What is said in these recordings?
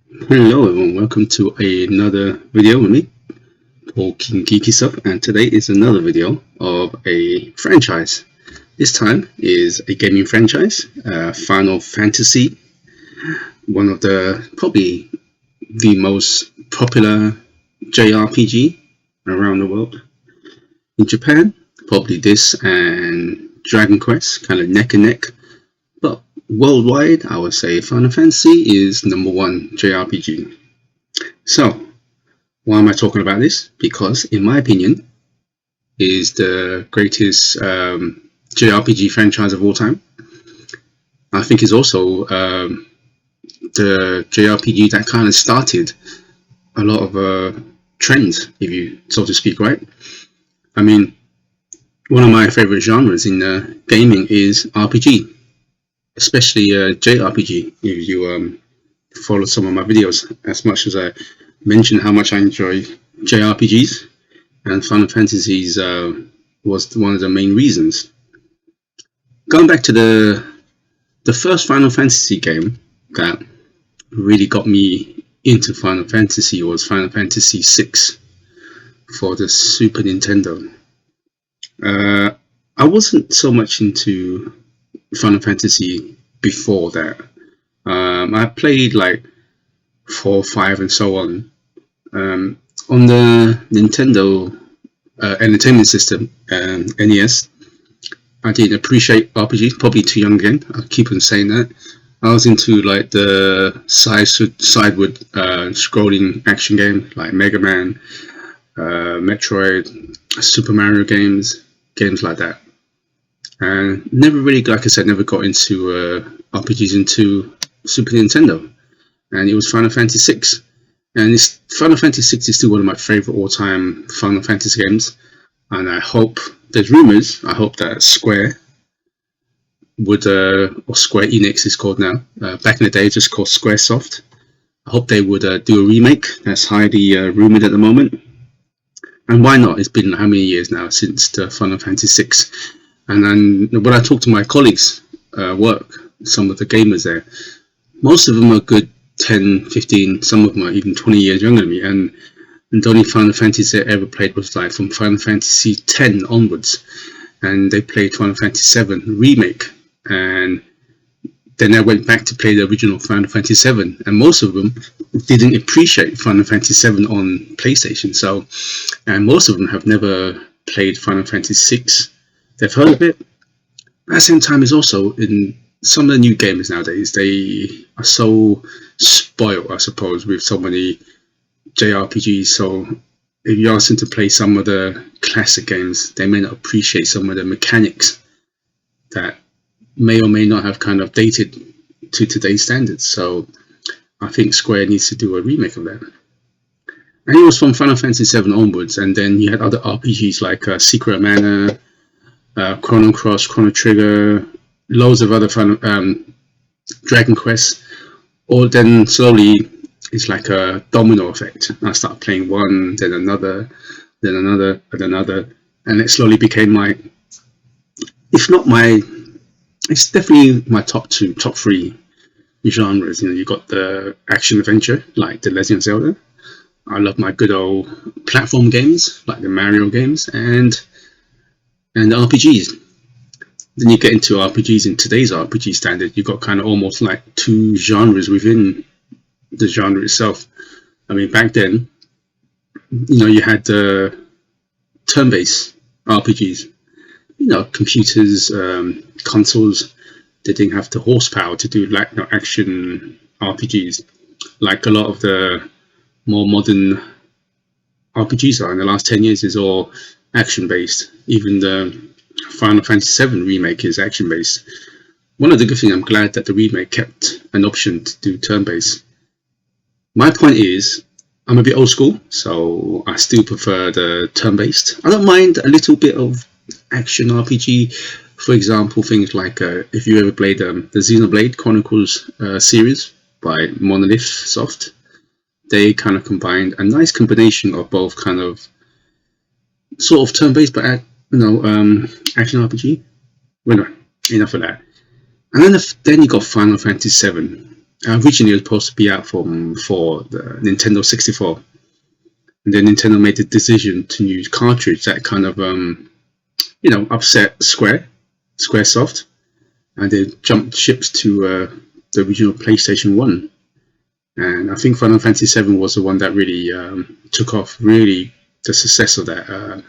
Hello everyone, welcome to another video with me, Paul King Geeky Stuff, and today is another video of a franchise. This time is a gaming franchise, Final Fantasy, one of probably the most popular JRPG around the world. In Japan, probably this and Dragon Quest, kind of neck and neck, but worldwide, I would say Final Fantasy is #1 JRPG. So, why am I talking about this? Because, in my opinion, it is the greatest JRPG franchise of all time. I think it's also the JRPG that kind of started a lot of trends, if you so to speak, right? I mean, one of my favorite genres in gaming is RPG, especially JRPG. If you follow some of my videos, as much as I mention how much I enjoy JRPGs, and Final Fantasies was one of the main reasons. Going back to the first Final Fantasy game that really got me into Final Fantasy was Final Fantasy VI for the Super Nintendo. I wasn't so much into Final Fantasy before that. I played like 4, 5, and so on. On the Nintendo Entertainment System, NES, I didn't appreciate RPGs, probably too young again. I keep on saying that. I was into like the sideward scrolling action game like Mega Man, Metroid, Super Mario games like that. And never really, like I said, never got into RPGs into Super Nintendo. And it was Final Fantasy VI. And Final Fantasy VI is still one of my favorite all-time Final Fantasy games. And I hope, there's rumors, I hope that Square would, or Square Enix is called now, back in the day just called Squaresoft. I hope they would do a remake. That's highly rumored at the moment. And why not? It's been how many years now since the Final Fantasy VI. And then when I talk to my colleagues work, some of the gamers there, most of them are good 10, 15, some of them are even 20 years younger than me. And the only Final Fantasy they ever played was like from Final Fantasy X onwards. And they played Final Fantasy VII Remake. And then I went back to play the original Final Fantasy VII. And most of them didn't appreciate Final Fantasy VII on PlayStation. So, and most of them have never played Final Fantasy VI. They've heard of it. At the same time, is also in some of the new gamers nowadays, they are so spoiled, I suppose, with so many JRPGs. So if you ask them to play some of the classic games, they may not appreciate some of the mechanics that may or may not have kind of dated to today's standards. So I think Square needs to do a remake of that. And it was from Final Fantasy VII onwards, and then you had other RPGs like Secret of Mana, Chrono Cross, Chrono Trigger, loads of other Dragon Quest. Or then slowly it's like a domino effect. I start playing one, then another, then another, and another, and it slowly became my, if not my, it's definitely my top 2, top 3 genres. You know, you got the action adventure like the Legend of Zelda. I love my good old platform games like the Mario games and RPGs. Then you get into RPGs in today's RPG standard. You've got kind of almost like 2 genres within the genre itself. I mean, back then, you know, you had the turn-based RPGs. You know, computers, consoles, they didn't have the horsepower to do like action RPGs like a lot of the more modern RPGs are in the last 10 years is all action-based. Even the Final Fantasy VII remake is action-based. One of the good things, I'm glad that the remake kept an option to do turn-based. My point is, I'm a bit old school, so I still prefer the turn-based. I don't mind a little bit of action RPG. For example, things like if you ever played the Xenoblade Chronicles series by Monolith Soft, they kind of combined a nice combination of both kind of sort of turn-based but action RPG. Well, no, enough of that. And then you got Final Fantasy VII. Originally, it was supposed to be out for the Nintendo 64, and then Nintendo made the decision to use cartridge that kind of upset Squaresoft, and they jumped ships to the original PlayStation 1. And I think Final Fantasy VII was the one that really took off, really the success of that.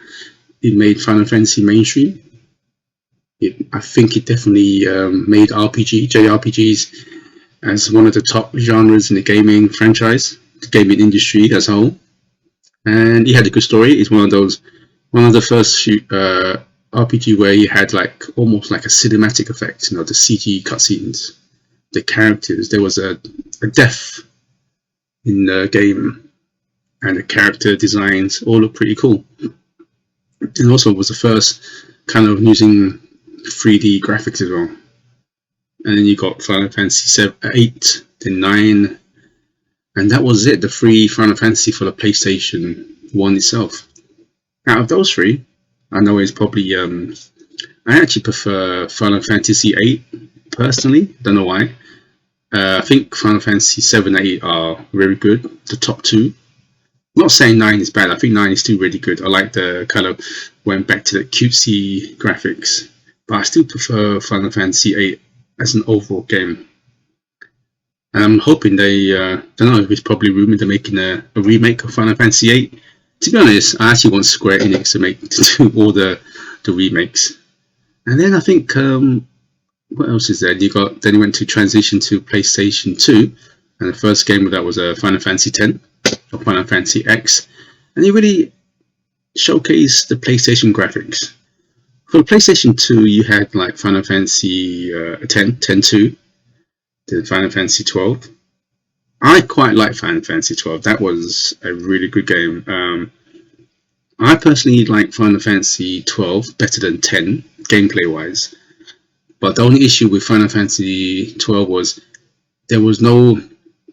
It made Final Fantasy mainstream. I think it definitely made JRPGs as one of the top genres in the gaming franchise, the gaming industry as a whole. And he had a good story. It's one of the first RPG where you had like almost like a cinematic effect. The CG cutscenes, the characters. There was a death in the game, and the character designs all look pretty cool. And also, it was the first kind of using 3D graphics as well. And then you got Final Fantasy 8, then 9, and that was it. The free Final Fantasy for the PlayStation 1 itself. Out of those three, I know it's probably I actually prefer Final Fantasy 8 personally. Don't know why. I think Final Fantasy 7 and 8 are very good. The top two. I'm not saying 9 is bad. I think 9 is still really good. I like the kind of went back to the cutesy graphics, but I still prefer Final Fantasy 8 as an overall game. And I'm hoping they don't know if it's probably rumored they're making a remake of Final Fantasy 8. To be honest, I actually want Square Enix to do all the remakes. And then I think what else is there? Then you went to transition to PlayStation 2, and the first game of that was Final Fantasy X or Final Fantasy X, and they really showcased the PlayStation graphics. For the PlayStation 2, you had like Final Fantasy X-2, then Final Fantasy 12. I quite like Final Fantasy 12. That was a really good game. I personally like Final Fantasy 12 better than 10 gameplay wise. But the only issue with Final Fantasy 12 was there was no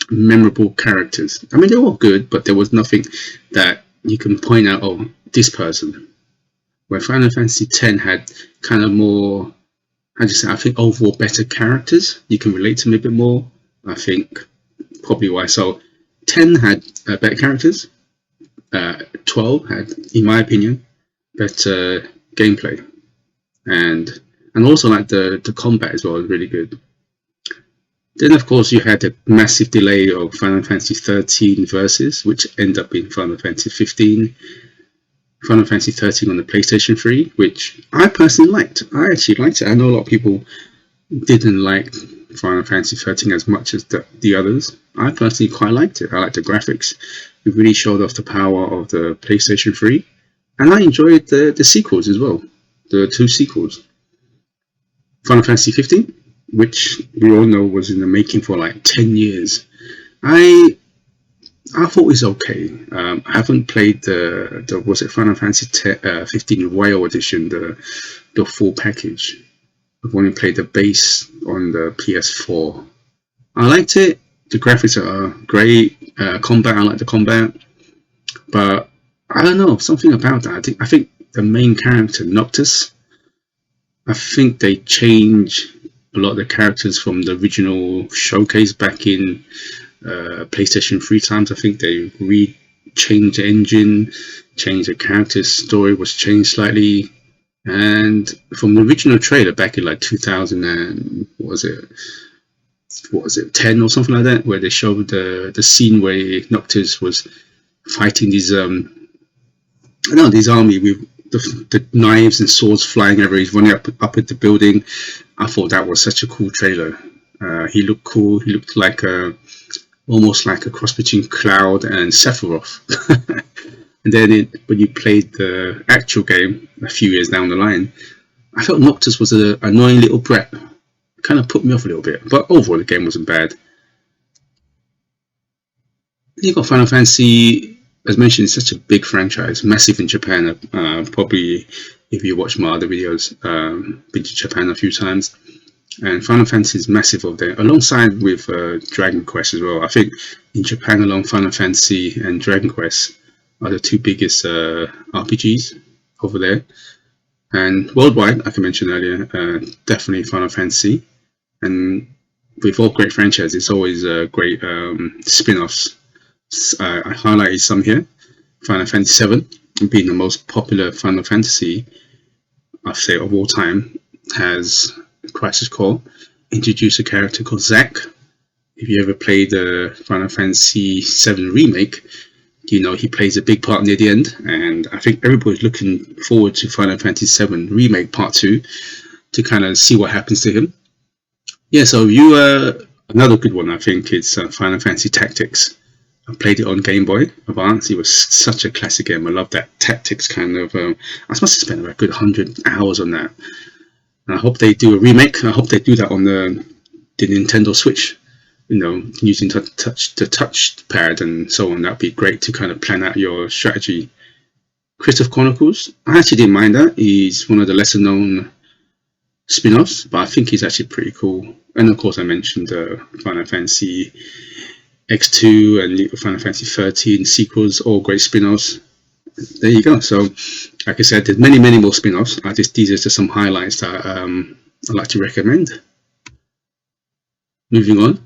memorable characters. I mean, they were good, but there was nothing that you can point out, oh, this person. Where Final Fantasy X had kind of more, I think overall better characters. You can relate to them a bit more. I think probably why. So 10 had better characters. 12 had, in my opinion, better gameplay. And also like the combat as well was really good. Then of course you had the massive delay of Final Fantasy 13 Versus, which ended up being Final Fantasy 15. Final Fantasy 13 on the PlayStation 3, which I personally liked. I actually liked it. I know a lot of people didn't like Final Fantasy 13 as much as the others. I personally quite liked it. I liked the graphics. It really showed off the power of the PlayStation 3. And I enjoyed the sequels as well. The two sequels. Final Fantasy 15, which we all know was in the making for like 10 years. I thought it was okay. I haven't played the was it Final Fantasy 15 Royal Edition, the full package. I've only played the base on the PS4. I liked it. The graphics are great. Combat, I like the combat, but I don't know, something about that. I think the main character Noctis. I think they changed a lot of the characters from the original showcase back in PlayStation 3 times. I think they changed the engine, changed the character's story was changed slightly. And from the original trailer back in like 2000 and what was it 10 or something like that, where they showed the scene where Noctis was fighting this army with the knives and swords flying everywhere. He's running up at the building. I thought that was such a cool trailer. He looked cool. He looked like almost like a cross between Cloud and Sephiroth. And then when you played the actual game a few years down the line, I felt Noctis was an annoying little brat. Kind of put me off a little bit, but overall the game wasn't bad. You got Final Fantasy, as mentioned, it's such a big franchise, massive in Japan. Probably, if you watch my other videos, been to Japan a few times. And Final Fantasy is massive over there, alongside with Dragon Quest as well. I think in Japan, along Final Fantasy and Dragon Quest are the two biggest RPGs over there. And worldwide, like I mentioned earlier, definitely Final Fantasy. And with all great franchises, it's always great spin-offs. I highlighted some here. Final Fantasy VII, being the most popular Final Fantasy, I'd say, of all time, has Crisis Core, introduced a character called Zack. If you ever played the Final Fantasy VII Remake, you know he plays a big part near the end, and I think everybody's looking forward to Final Fantasy VII Remake Part 2 to kind of see what happens to him. Yeah, so another good one, I think, is Final Fantasy Tactics. I played it on Game Boy Advance. It was such a classic game. I love that tactics kind of. I must have spent about a good 100 hours on that. And I hope they do a remake. I hope they do that on the Nintendo Switch. You know, using the touchpad and so on. That'd be great to kind of plan out your strategy. Christoph Chronicles, I actually didn't mind that. He's one of the lesser known spin-offs, but I think he's actually pretty cool. And of course, I mentioned Final Fantasy X2 and Final Fantasy 13 sequels, all great spin-offs. There you go. So, like I said, there's many more spin-offs. These are just some highlights that I'd like to recommend. Moving on,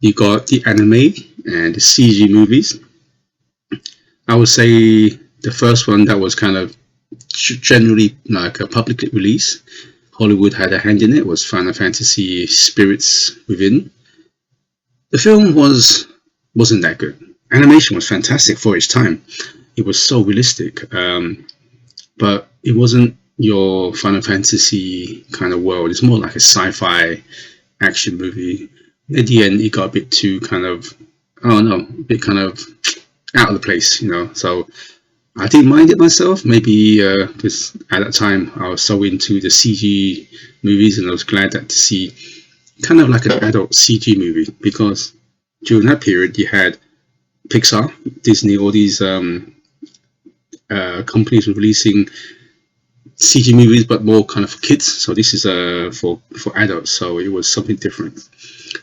you got the anime and the CG movies. I would say the first one that was kind of generally like a public release, Hollywood had a hand in it, was Final Fantasy Spirits Within. The film wasn't that good. Animation was fantastic for its time. It was so realistic, but it wasn't your Final Fantasy kind of world. It's more like a sci-fi action movie. At the end, it got a bit too kind of, I don't know, a bit kind of out of the place, you know. So I didn't mind it myself. Maybe because at that time I was so into the CG movies, and I was glad that to see kind of like an adult CG movie, because during that period you had Pixar, Disney, all these companies were releasing CG movies, but more kind of for kids. So this is for adults. So it was something different.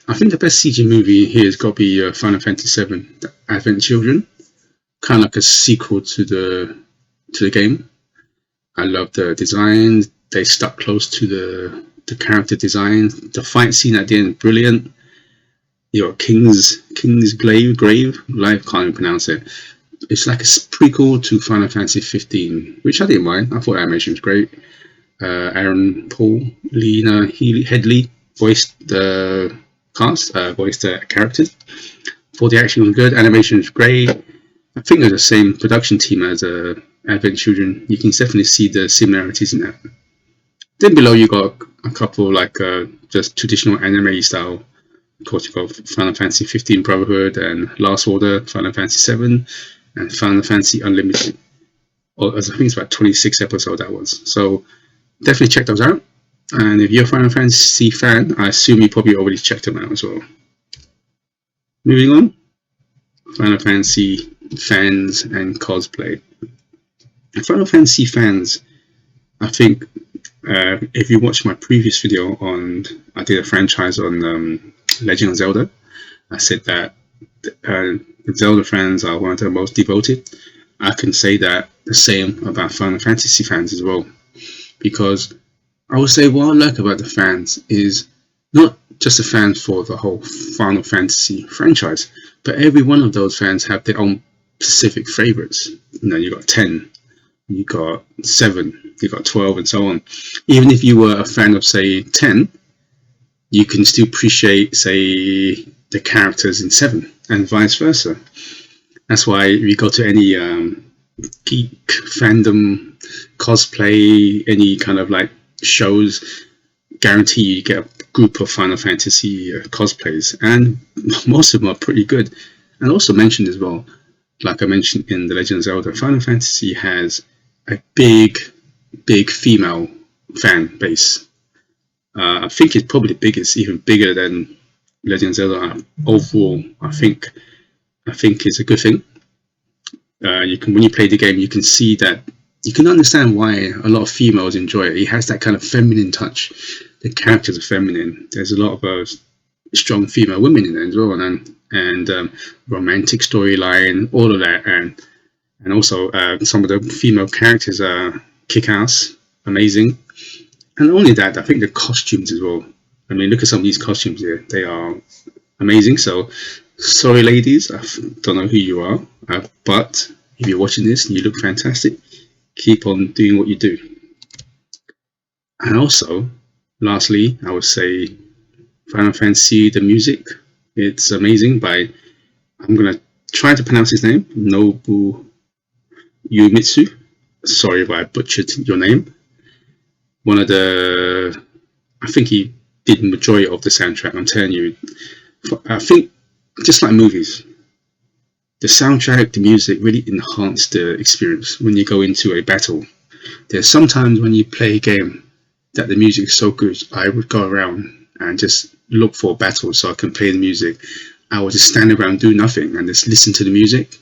I think the best CG movie here has got to be Final Fantasy VII: Advent Children, kind of like a sequel to the game. I love the design. They stuck close to the character design. The fight scene at the end, brilliant. You got King's Grave. I can't even pronounce it. It's like a prequel to Final Fantasy 15, which I didn't mind. I thought animation was great. Aaron Paul, Lena Headley voiced the cast, voiced the characters. Thought the action was good. Animation was great. I think they're the same production team as Advent Children. You can definitely see the similarities in that. Then below you got a couple like just traditional anime style. Of course, you got Final Fantasy 15 Brotherhood and Last Order, Final Fantasy 7, and Final Fantasy Unlimited. I think it's about 26 episodes that was. So definitely check those out. And if you're a Final Fantasy fan, I assume you probably already checked them out as well. Moving on, Final Fantasy fans and cosplay. Final Fantasy fans, I think if you watch my previous video I did a franchise on Legend of Zelda. I said that the Zelda fans are one of the most devoted. I can say that the same about Final Fantasy fans as well, because I would say what I like about the fans is not just the fans for the whole Final Fantasy franchise, but every one of those fans have their own specific favorites. You know, you got 10, you got 7, you got 12, and so on. Even if you were a fan of, say, 10, you can still appreciate, say, the characters in 7, and vice versa. That's why if you go to any geek fandom, cosplay, any kind of like shows, guarantee you get a group of Final Fantasy cosplays, and most of them are pretty good. And also mentioned as well, like I mentioned in The Legend of Zelda, Final Fantasy has a big female fan base. I think it's probably the biggest, even bigger than Legend of Zelda overall. I think it's a good thing. You can, when you play the game, you can see that, you can understand why a lot of females enjoy it. It has that kind of feminine touch. The characters are feminine. There's a lot of strong female women in it as well, and romantic storyline, all of that, and also some of the female characters are kick-ass, amazing. And not only that, I think the costumes as well. I mean, look at some of these costumes here. They are amazing. So, sorry, ladies, I don't know who you are, but if you're watching this and you look fantastic, keep on doing what you do. And also, lastly, I would say Final Fantasy, the music, it's amazing. I'm going to try to pronounce his name, Nobu Uemitsu. Sorry if I butchered your name. I think he did the majority of the soundtrack. I'm telling you, I think just like movies, the soundtrack, the music really enhance the experience when you go into a battle. There's sometimes when you play a game that the music is so good, I would go around and just look for battles so I can play the music. I would just stand around, do nothing, and just listen to the music.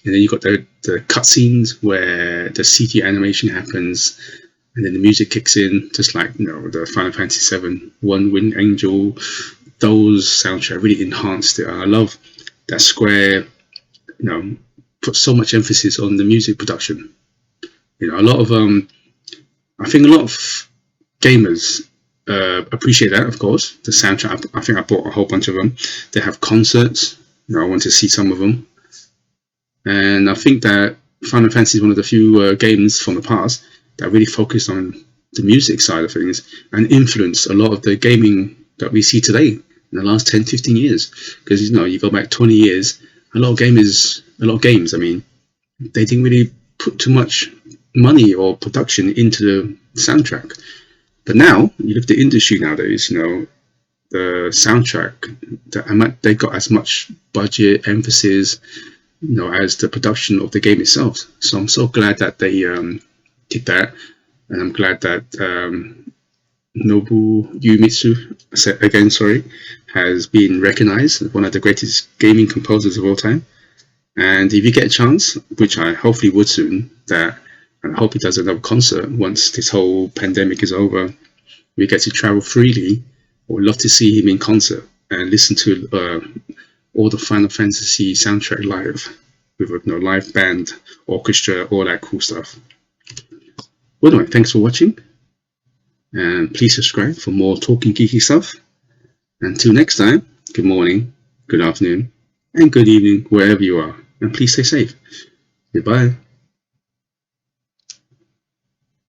And then you got the cutscenes where the CG animation happens, and then the music kicks in, just like the Final Fantasy VII, One Winged Angel. Those soundtrack really enhanced it. I love that Square, put so much emphasis on the music production. A lot of I think a lot of gamers appreciate that, of course. The soundtrack, I think I bought a whole bunch of them. They have concerts. I want to see some of them. And I think that Final Fantasy is one of the few games from the past that really focused on the music side of things and influenced a lot of the gaming that we see today in the last 10, 15 years. Because, you go back 20 years, a lot of games, I mean, they didn't really put too much money or production into the soundtrack. But now, you look at the industry nowadays, the soundtrack, they got as much budget, emphasis, as the production of the game itself. So I'm so glad that they did that, and I'm glad that Nobu Uemitsu, has been recognized as one of the greatest gaming composers of all time. And if you get a chance, which I hopefully would soon, and I hope he does another concert once this whole pandemic is over, we get to travel freely. I would love to see him in concert and listen to all the Final Fantasy soundtrack live with a live band, orchestra, all that cool stuff. Well, anyway, thanks for watching, and please subscribe for more talking geeky stuff. Until next time, good morning, good afternoon, and good evening wherever you are, and please stay safe. Goodbye.